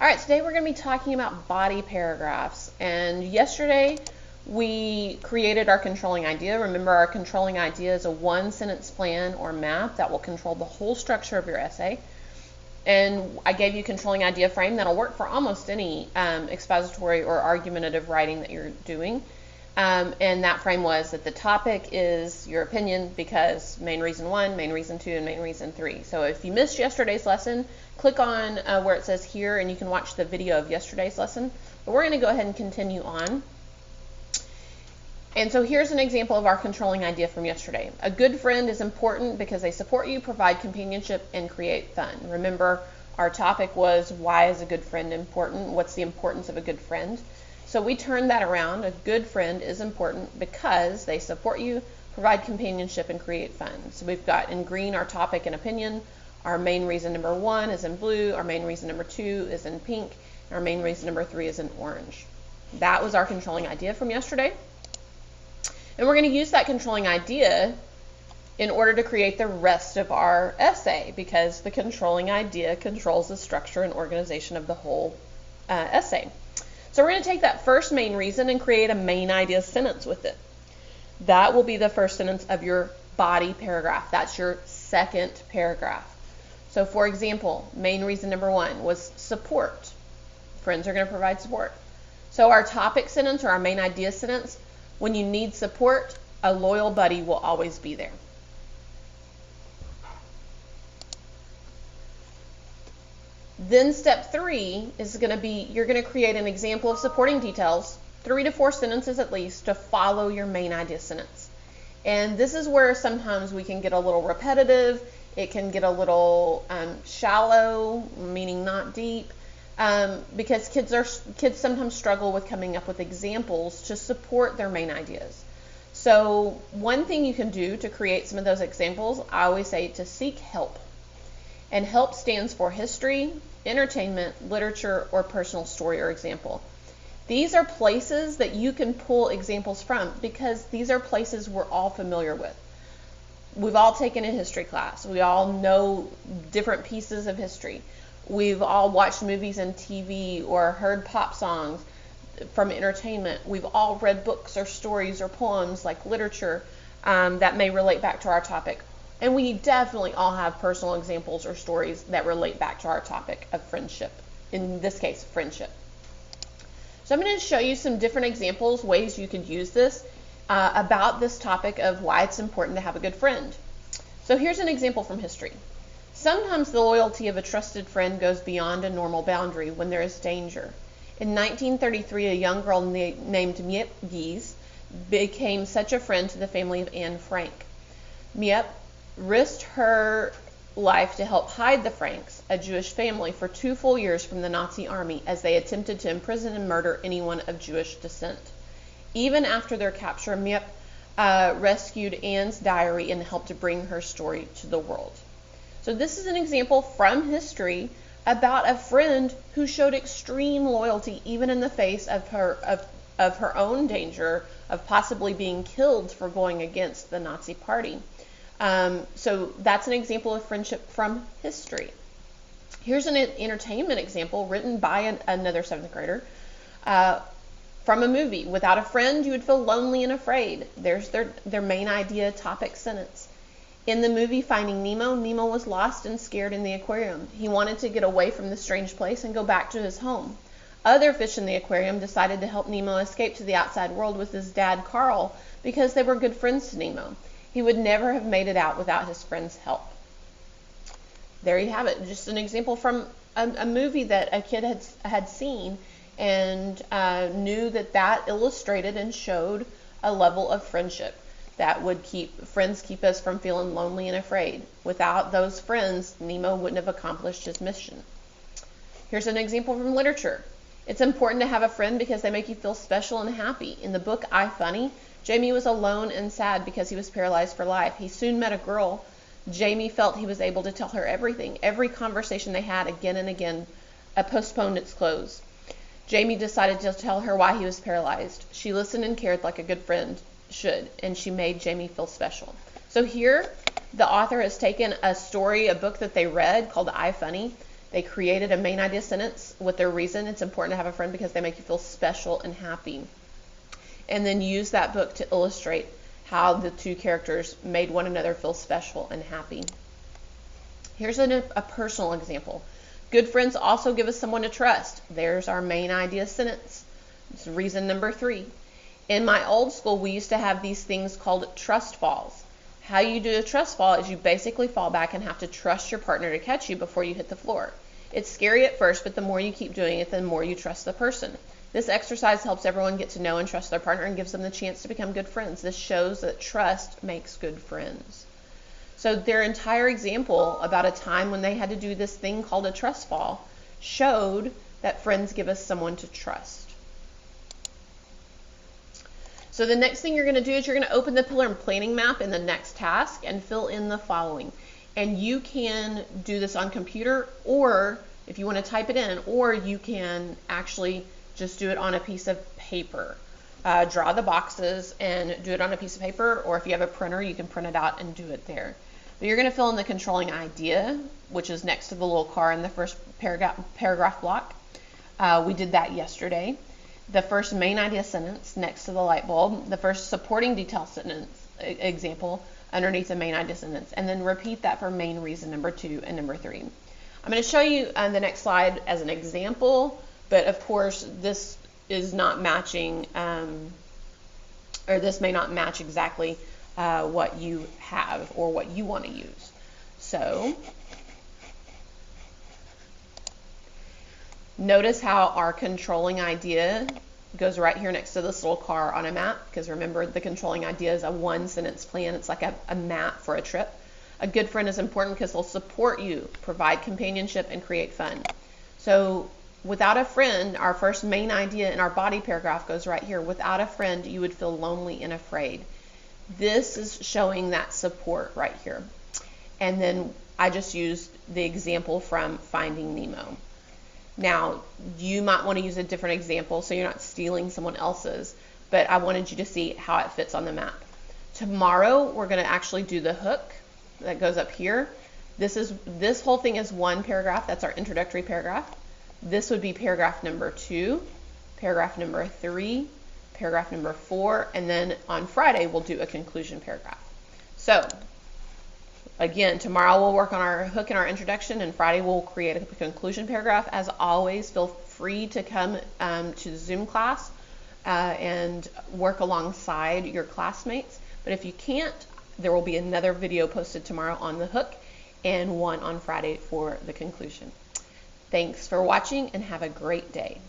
All right, today we're going to be talking about body paragraphs. And yesterday we created our controlling idea. Remember, our controlling idea is a one-sentence plan or map that will control the whole structure of your essay. And I gave you controlling idea frame that'll work for almost any expository or argumentative writing that you're doing. And that frame was that the topic is your opinion because main reason 1, main reason 2, and main reason 3. So if you missed yesterday's lesson, click on where it says here and you can watch the video of yesterday's lesson. But we're going to go ahead and continue on. And so here's an example of our controlling idea from yesterday. A good friend is important because they support you, provide companionship, and create fun. Remember, our topic was why is a good friend important? What's the importance of a good friend? So we turned that around. A good friend is important because they support you, provide companionship, and create fun. So we've got in green our topic and opinion. Our main reason number 1 is in blue. Our main reason number 2 is in pink. And our main reason number 3 is in orange. That was our controlling idea from yesterday. And we're going to use that controlling idea in order to create the rest of our essay because the controlling idea controls the structure and organization of the whole essay. So we're going to take that first main reason and create a main idea sentence with it. That will be the first sentence of your body paragraph. That's your second paragraph. So for example, main reason number 1 was support. Friends are going to provide support. So our topic sentence or our main idea sentence, when you need support, a loyal buddy will always be there. Then step 3 is going to be, you're going to create an example of supporting details, 3 to 4 sentences at least, to follow your main idea sentence. And this is where sometimes we can get a little repetitive. It can get a little shallow, meaning not deep, because kids sometimes struggle with coming up with examples to support their main ideas. So one thing you can do to create some of those examples, I always say to seek help. And help stands for history, entertainment, literature, or personal story or example. These are places that you can pull examples from because these are places we're all familiar with. We've all taken a history class. We all know different pieces of history. We've all watched movies and TV or heard pop songs from entertainment. We've all read books or stories or poems like literature that may relate back to our topic. And we definitely all have personal examples or stories that relate back to our topic of friendship. In this case, friendship. So I'm going to show you some different examples, ways you could use this about this topic of why it's important to have a good friend. So here's an example from history. Sometimes the loyalty of a trusted friend goes beyond a normal boundary when there is danger. In 1933, a young girl named Miep Gies became such a friend to the family of Anne Frank. Miep risked her life to help hide the Franks, a Jewish family, for 2 full years from the Nazi army as they attempted to imprison and murder anyone of Jewish descent. Even after their capture, Miep rescued Anne's diary and helped to bring her story to the world. So this is an example from history about a friend who showed extreme loyalty even in the face of her own danger of possibly being killed for going against the Nazi party. So that's an example of friendship from history. Here's an entertainment example written by another 7th grader from a movie. Without a friend, you would feel lonely and afraid. There's their main idea topic sentence. In the movie Finding Nemo, Nemo was lost and scared in the aquarium. He wanted to get away from the strange place and go back to his home. Other fish in the aquarium decided to help Nemo escape to the outside world with his dad, Carl, because they were good friends to Nemo. He would never have made it out without his friend's help. There you have it. Just an example from a movie that a kid had seen and knew that illustrated and showed a level of friendship that would keep us from feeling lonely and afraid. Without those friends, Nemo wouldn't have accomplished his mission. Here's an example from literature. It's important to have a friend because they make you feel special and happy. In the book I, Funny, Jamie was alone and sad because he was paralyzed for life. He soon met a girl. Jamie felt he was able to tell her everything. Every conversation they had again and again postponed its close. Jamie decided to tell her why he was paralyzed. She listened and cared like a good friend should, and she made Jamie feel special. So here, the author has taken a story, a book that they read called I, Funny, They created a main idea sentence with their reason. It's important to have a friend because they make you feel special and happy. And then use that book to illustrate how the two characters made one another feel special and happy. Here's a personal example. Good friends also give us someone to trust. There's our main idea sentence. It's reason number 3. In my old school, we used to have these things called trust falls. How you do a trust fall is you basically fall back and have to trust your partner to catch you before you hit the floor. It's scary at first, but the more you keep doing it, the more you trust the person. This exercise helps everyone get to know and trust their partner and gives them the chance to become good friends. This shows that trust makes good friends. So their entire example about a time when they had to do this thing called a trust fall showed that friends give us someone to trust. So the next thing you're going to do is you're going to open the pillar and planning map in the next task and fill in the following. And you can do this on computer, or if you want to type it in, or you can actually just do it on a piece of paper. Draw the boxes and do it on a piece of paper, or if you have a printer, you can print it out and do it there. But you're going to fill in the controlling idea, which is next to the little car in the first paragraph block. We did that yesterday. The first main idea sentence next to the light bulb, the first supporting detail sentence example underneath the main idea sentence, and then repeat that for main reason number 2 and number 3. I'm going to show you on the next slide as an example, but of course this is not matching, or this may not match exactly what you have or what you want to use. So notice how our controlling idea goes right here next to this little car on a map, because remember, the controlling idea is a one-sentence plan. It's like a map for a trip. A good friend is important because they'll support you, provide companionship, and create fun. So without a friend, our first main idea in our body paragraph goes right here. Without a friend, you would feel lonely and afraid. This is showing that support right here. And then I just used the example from Finding Nemo. Now, you might want to use a different example so you're not stealing someone else's, but I wanted you to see how it fits on the map. Tomorrow, we're going to actually do the hook that goes up here. This whole thing is one paragraph. That's our introductory paragraph. This would be paragraph number 2, paragraph number 3, paragraph number 4, and then on Friday, we'll do a conclusion paragraph. So, again, tomorrow we'll work on our hook and our introduction, and Friday we'll create a conclusion paragraph. As always, feel free to come to the Zoom class and work alongside your classmates. But if you can't, there will be another video posted tomorrow on the hook and one on Friday for the conclusion. Thanks for watching and have a great day.